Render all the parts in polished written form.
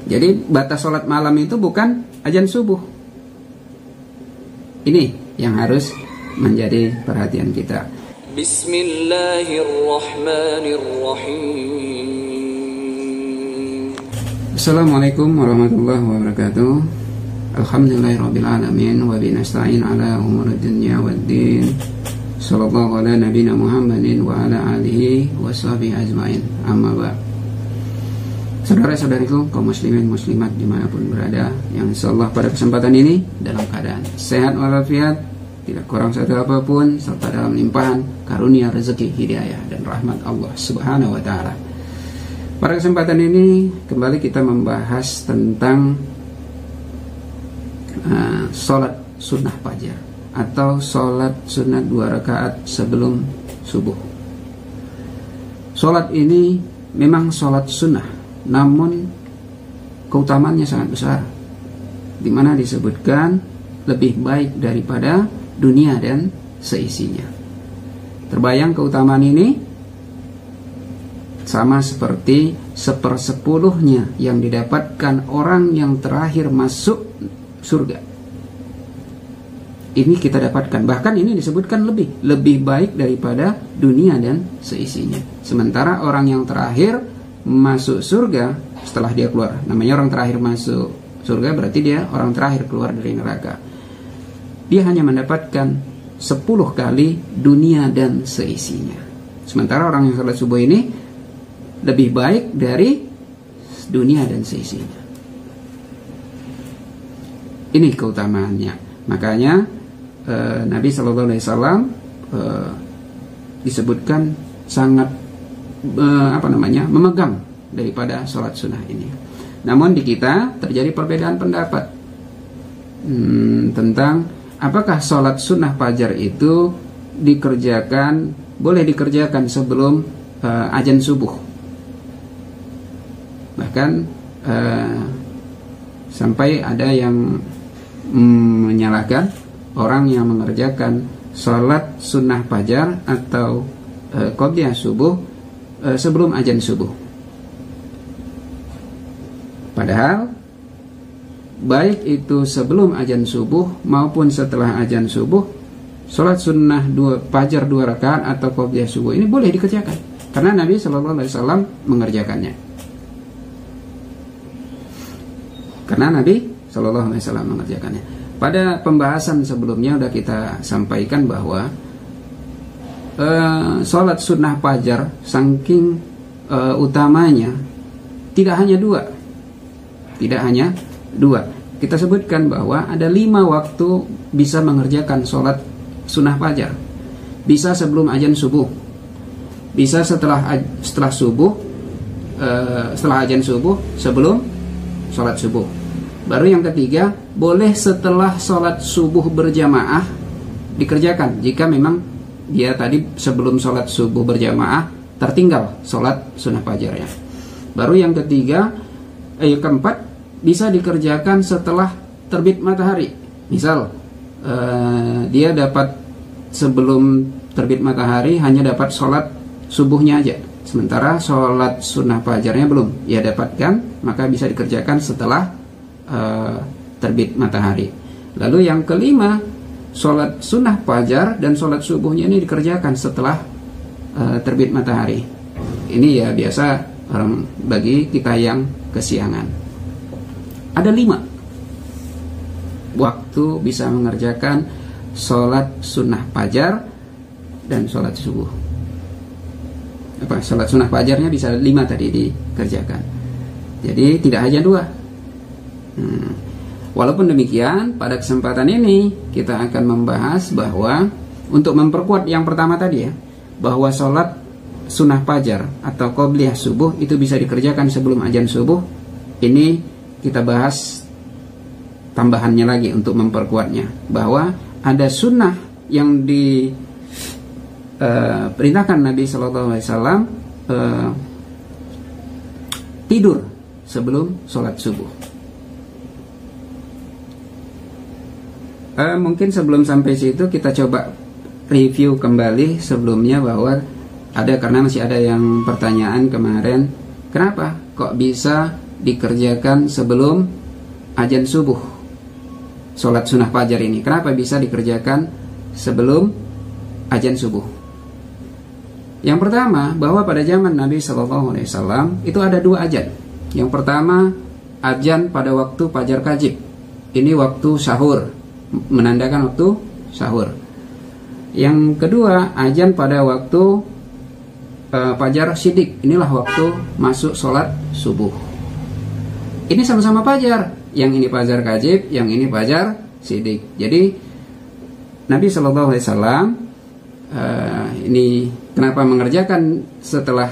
Jadi batas sholat malam itu bukan azan subuh. Ini yang harus menjadi perhatian kita. Bismillahirrahmanirrahim. Assalamualaikum warahmatullahi wabarakatuh. Alhamdulillahirrabbilalamin. Wa binasta'in ala umuri dunya waddin. Sallallahu ala nabina Muhammadin wa ala alihi wa sahbihi ajma'in. Amma ba'd. Saudara-saudariku kaum muslimin muslimat dimanapun berada, yang insyaallah pada kesempatan ini dalam keadaan sehat walafiat, tidak kurang satu apapun, serta dalam limpahan karunia rezeki, hidayah dan rahmat Allah Subhanahu wa taala. Pada kesempatan ini kembali kita membahas tentang sholat sunnah fajar atau sholat sunat 2 rakaat sebelum subuh. Sholat ini memang sholat sunnah, namun keutamaannya sangat besar, di mana disebutkan lebih baik daripada dunia dan seisinya. Terbayang keutamaan ini sama seperti 1/10 yang didapatkan orang yang terakhir masuk surga. Ini kita dapatkan, bahkan ini disebutkan lebih baik daripada dunia dan seisinya. Sementara orang yang terakhir masuk surga setelah dia keluar, namanya orang terakhir masuk surga, berarti dia orang terakhir keluar dari neraka. Dia hanya mendapatkan 10 kali dunia dan seisinya. Sementara orang yang salat subuh ini lebih baik dari dunia dan seisinya. Ini keutamaannya. Makanya Nabi SAW disebutkan sangat memegang daripada sholat sunnah ini. Namun di kita terjadi perbedaan pendapat tentang apakah sholat sunnah fajar itu boleh dikerjakan sebelum azan subuh. Bahkan sampai ada yang menyalahkan orang yang mengerjakan sholat sunnah fajar atau qobliyah subuh sebelum azan subuh. Padahal baik itu sebelum azan subuh maupun setelah azan subuh, sholat sunnah fajar 2 rakaat atau qobliyah subuh ini boleh dikerjakan, karena Nabi SAW mengerjakannya. Pada pembahasan sebelumnya sudah kita sampaikan bahwa sholat sunnah fajar saking utamanya tidak hanya dua. Kita sebutkan bahwa ada 5 waktu bisa mengerjakan sholat sunnah fajar. Bisa sebelum azan subuh, bisa setelah subuh, setelah azan subuh, sebelum sholat subuh. Baru yang ketiga, boleh setelah sholat subuh berjamaah dikerjakan, jika memang dia tadi sebelum sholat subuh berjamaah tertinggal sholat sunnah fajarnya. Baru yang keempat, bisa dikerjakan setelah terbit matahari. Misal dia dapat sebelum terbit matahari hanya dapat sholat subuhnya aja, sementara sholat sunnah fajarnya belum ia dapatkan, maka bisa dikerjakan setelah terbit matahari. Lalu yang kelima, sholat sunnah fajar dan sholat subuhnya ini dikerjakan setelah terbit matahari. Ini ya biasa bagi kita yang kesiangan. Ada 5 waktu bisa mengerjakan sholat sunnah fajar dan sholat subuh. Sholat sunnah fajarnya bisa 5 tadi dikerjakan. Jadi tidak hanya 2. Walaupun demikian, pada kesempatan ini kita akan membahas bahwa untuk memperkuat yang pertama tadi ya, bahwa sholat sunnah fajar atau qobliyah subuh itu bisa dikerjakan sebelum azan subuh. Ini kita bahas tambahannya lagi untuk memperkuatnya, bahwa ada sunnah yang diperintahkan Nabi SAW tidur sebelum sholat subuh. Mungkin sebelum sampai situ kita coba review kembali sebelumnya, bahwa karena masih ada yang pertanyaan kemarin, kenapa kok bisa dikerjakan sebelum azan subuh. Sholat sunnah fajar ini kenapa bisa dikerjakan sebelum azan subuh? Yang pertama, bahwa pada zaman Nabi SAW itu ada dua azan. Yang pertama, azan pada waktu fajar kajib. Ini waktu sahur, menandakan waktu sahur. Yang kedua, azan pada waktu fajar shidik. Inilah waktu masuk sholat subuh. Ini sama-sama fajar. Yang ini fajar kajib, yang ini fajar shidik. Jadi Nabi SAW ini kenapa mengerjakan setelah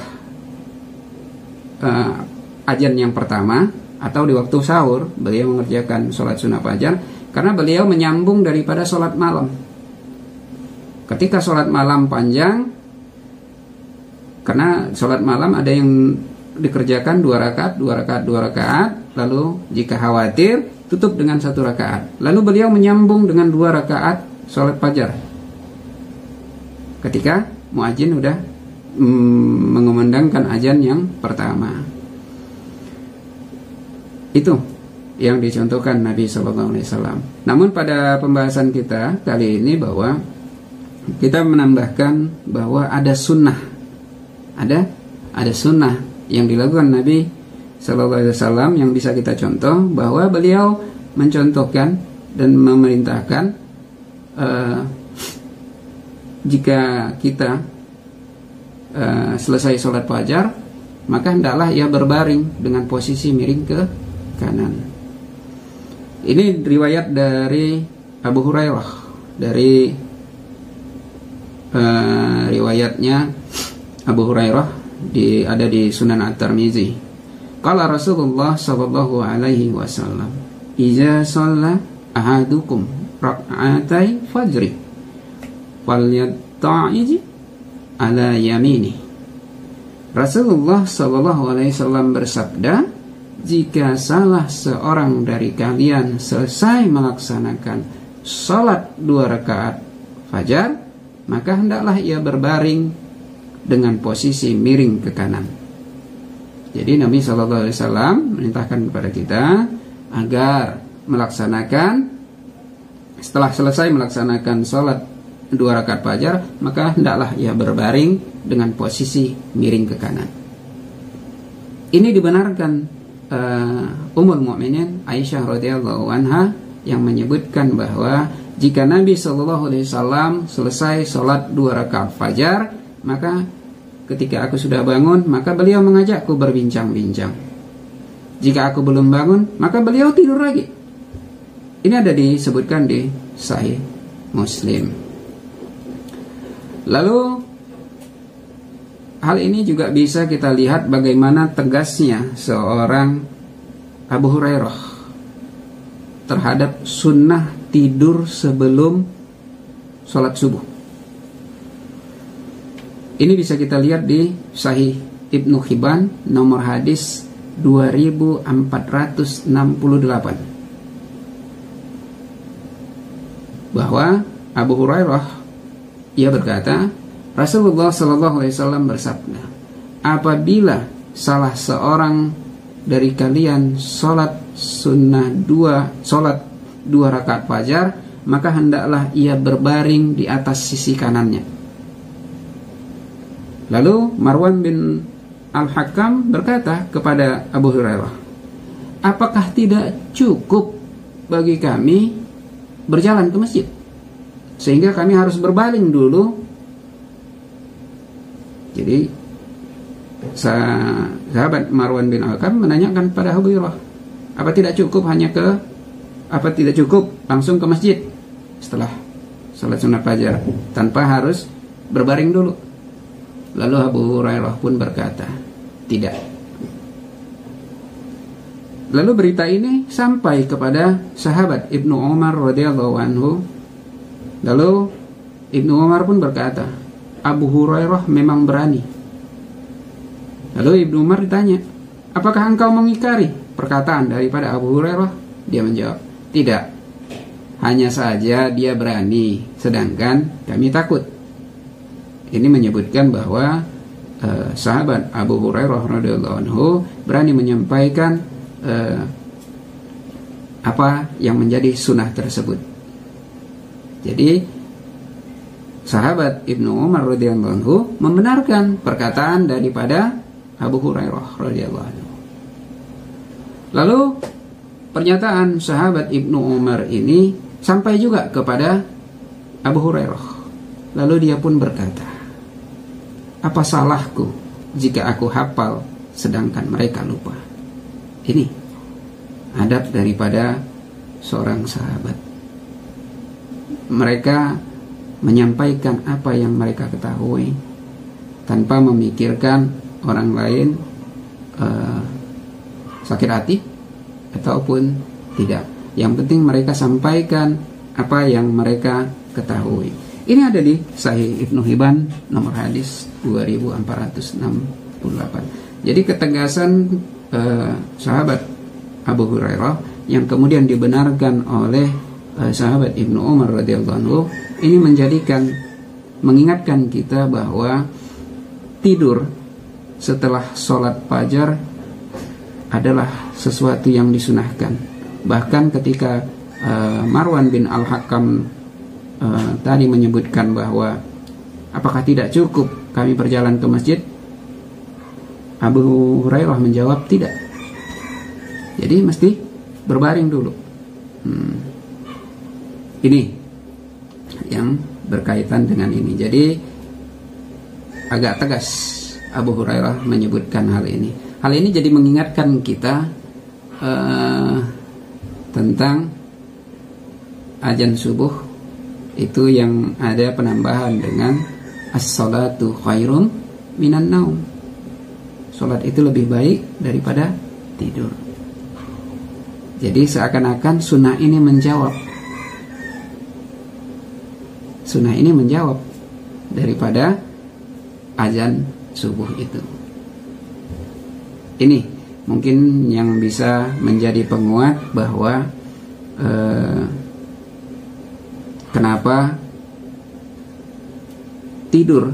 azan yang pertama atau di waktu sahur beliau mengerjakan sholat sunnah fajar, karena beliau menyambung daripada sholat malam. Ketika sholat malam panjang, karena sholat malam ada yang dikerjakan 2 rakaat, lalu jika khawatir tutup dengan 1 rakaat. Lalu beliau menyambung dengan 2 rakaat sholat fajar. Ketika muadzin sudah mengumandangkan azan yang pertama. Itu yang dicontohkan Nabi SAW. Namun pada pembahasan kita kali ini bahwa kita menambahkan bahwa ada sunnah, ada sunnah yang dilakukan Nabi SAW yang bisa kita contoh, bahwa beliau mencontohkan dan memerintahkan jika kita selesai sholat fajar, maka hendaklah ia berbaring dengan posisi miring ke kanan. Ini riwayat dari Abu Hurairah, dari riwayatnya Abu Hurairah ada di Sunan At-Tirmizi. Qala Rasulullah sallallahu alaihi wasallam, "Idza shalla ahadukum rak'atai fajri falyatta'iz ala yamini." Rasulullah sallallahu alaihi wasallam bersabda, jika salah seorang dari kalian selesai melaksanakan salat 2 rakaat fajar, maka hendaklah ia berbaring dengan posisi miring ke kanan. Jadi Nabi SAW memerintahkan kepada kita agar setelah selesai melaksanakan salat 2 rakaat fajar, maka hendaklah ia berbaring dengan posisi miring ke kanan. Ini dibenarkan Ummul Mukminin Aisyah radhiyallahu anha yang menyebutkan bahwa jika Nabi SAW selesai sholat 2 rakaat fajar, maka ketika aku sudah bangun, maka beliau mengajakku berbincang-bincang. Jika aku belum bangun, maka beliau tidur lagi. Ini ada disebutkan di Sahih Muslim. Lalu hal ini juga bisa kita lihat bagaimana tegasnya seorang Abu Hurairah terhadap sunnah tidur sebelum sholat subuh. Ini bisa kita lihat di Sahih Ibnu Hibban nomor hadis 2468, bahwa Abu Hurairah ia berkata, Rasulullah SAW bersabda, apabila salah seorang dari kalian sholat dua rakaat fajar, maka hendaklah ia berbaring di atas sisi kanannya. Lalu Marwan bin Al-Hakam berkata kepada Abu Hurairah, apakah tidak cukup bagi kami berjalan ke masjid sehingga kami harus berbaring dulu? Jadi sahabat Marwan bin Al-Hakam menanyakan pada Abu Hurairah, apa tidak cukup langsung ke masjid setelah salat sunat fajar tanpa harus berbaring dulu? Lalu Abu Hurairah pun berkata, tidak. Lalu berita ini sampai kepada sahabat Ibnu Umar radhiyallahu anhu. Lalu Ibnu Umar pun berkata, Abu Hurairah memang berani. Lalu Ibnu Umar ditanya, apakah engkau mengingkari perkataan daripada Abu Hurairah? Dia menjawab, tidak. Hanya saja dia berani, sedangkan kami takut. Ini menyebutkan bahwa sahabat Abu Hurairah radhiyallahu anhu berani menyampaikan apa yang menjadi sunnah tersebut. Jadi sahabat Ibnu Umar radhiyallahu anhu membenarkan perkataan daripada Abu Hurairah radhiyallahu anhu. Lalu pernyataan sahabat Ibnu Umar ini sampai juga kepada Abu Hurairah. Lalu dia pun berkata, apa salahku jika aku hafal sedangkan mereka lupa? Ini adab daripada seorang sahabat. Mereka menyampaikan apa yang mereka ketahui tanpa memikirkan orang lain sakit hati ataupun tidak. Yang penting mereka sampaikan apa yang mereka ketahui. Ini ada di Sahih Ibnu Hibban nomor hadis 2468. Jadi ketegasan sahabat Abu Hurairah yang kemudian dibenarkan oleh sahabat Ibnu Umar radhiyallahu anhu ini mengingatkan kita bahwa tidur setelah sholat fajar adalah sesuatu yang disunahkan. Bahkan ketika Marwan bin Al-Hakam tadi menyebutkan bahwa apakah tidak cukup kami berjalan ke masjid, Abu Hurairah menjawab tidak. Jadi mesti berbaring dulu. Ini yang berkaitan dengan ini. Jadi agak tegas Abu Hurairah menyebutkan hal ini. Hal ini jadi mengingatkan kita tentang azan subuh itu yang ada penambahan dengan as-salatu khairum minan naum. Salat itu lebih baik daripada tidur. Jadi seakan-akan sunnah ini menjawab. Sunnah ini menjawab daripada azan subuh itu. Ini mungkin yang bisa menjadi penguat bahwa kenapa tidur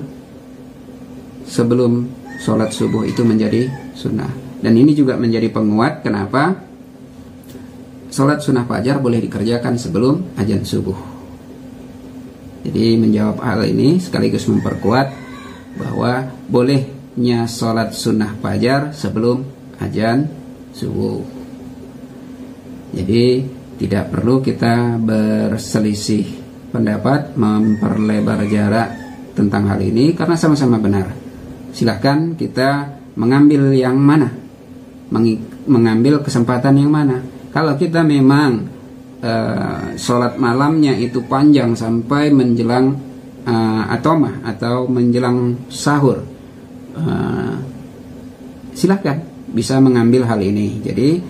sebelum sholat subuh itu menjadi sunnah. Dan ini juga menjadi penguat kenapa sholat sunnah fajar boleh dikerjakan sebelum azan subuh. Jadi menjawab hal ini sekaligus memperkuat bahwa bolehnya sholat sunnah fajar sebelum azan subuh. Jadi tidak perlu kita berselisih pendapat, memperlebar jarak tentang hal ini karena sama-sama benar. Silahkan kita mengambil yang mana, mengambil kesempatan yang mana. Kalau kita memang sholat malamnya itu panjang sampai menjelang atomah atau menjelang sahur, silahkan bisa mengambil hal ini. Jadi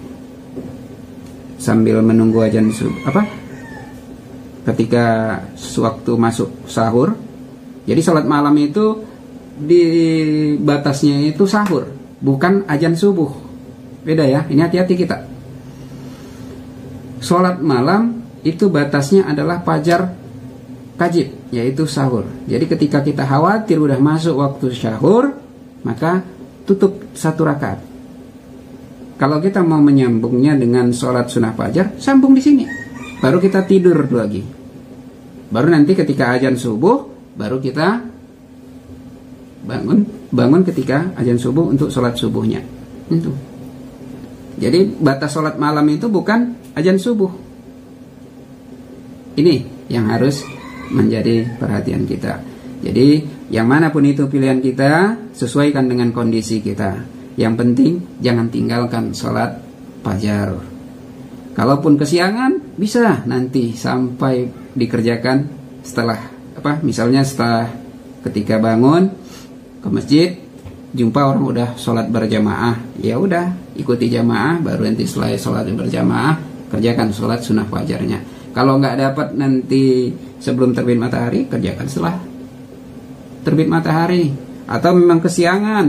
sambil menunggu azan subuh, ketika sewaktu masuk sahur. Jadi sholat malam itu di batasnya itu sahur, bukan azan subuh. Beda ya, ini hati-hati kita. Sholat malam itu batasnya adalah fajar kajib, yaitu sahur. Jadi ketika kita khawatir udah masuk waktu sahur, maka tutup satu rakaat. Kalau kita mau menyambungnya dengan sholat sunnah fajar, sambung di sini. Baru kita tidur lagi. Baru nanti ketika azan subuh, baru kita bangun ketika azan subuh untuk sholat subuhnya. Itu. Jadi batas sholat malam itu bukan azan subuh. Ini yang harus menjadi perhatian kita. Jadi yang manapun itu pilihan kita, sesuaikan dengan kondisi kita. Yang penting jangan tinggalkan sholat fajar. Kalaupun kesiangan, bisa nanti sampai dikerjakan setelah misalnya setelah ketika bangun ke masjid, jumpa orang udah sholat berjamaah, ya udah ikuti jamaah, baru nanti setelah sholat berjamaah kerjakan sholat sunnah fajarnya. Kalau nggak dapat nanti sebelum terbit matahari, kerjakan setelah terbit matahari. Atau memang kesiangan,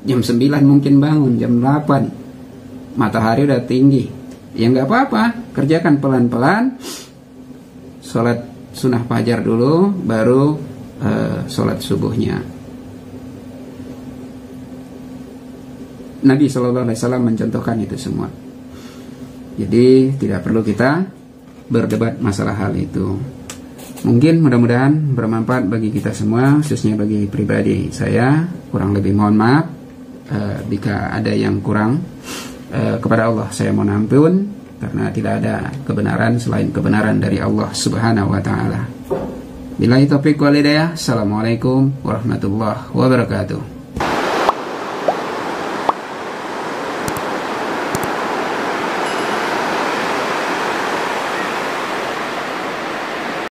jam 9 mungkin bangun, jam 8 matahari udah tinggi, ya nggak apa-apa, kerjakan pelan-pelan sholat sunnah fajar dulu, baru sholat subuhnya. Nabi SAW mencontohkan itu semua. Jadi tidak perlu kita berdebat masalah hal itu. Mungkin mudah-mudahan bermanfaat bagi kita semua, khususnya bagi pribadi saya. Kurang lebih mohon maaf jika ada yang kurang. Kepada Allah saya mohon ampun, karena tidak ada kebenaran selain kebenaran dari Allah Subhanahu wa taala. Billahi taufiq wal hidayah. Assalamualaikum warahmatullahi wabarakatuh.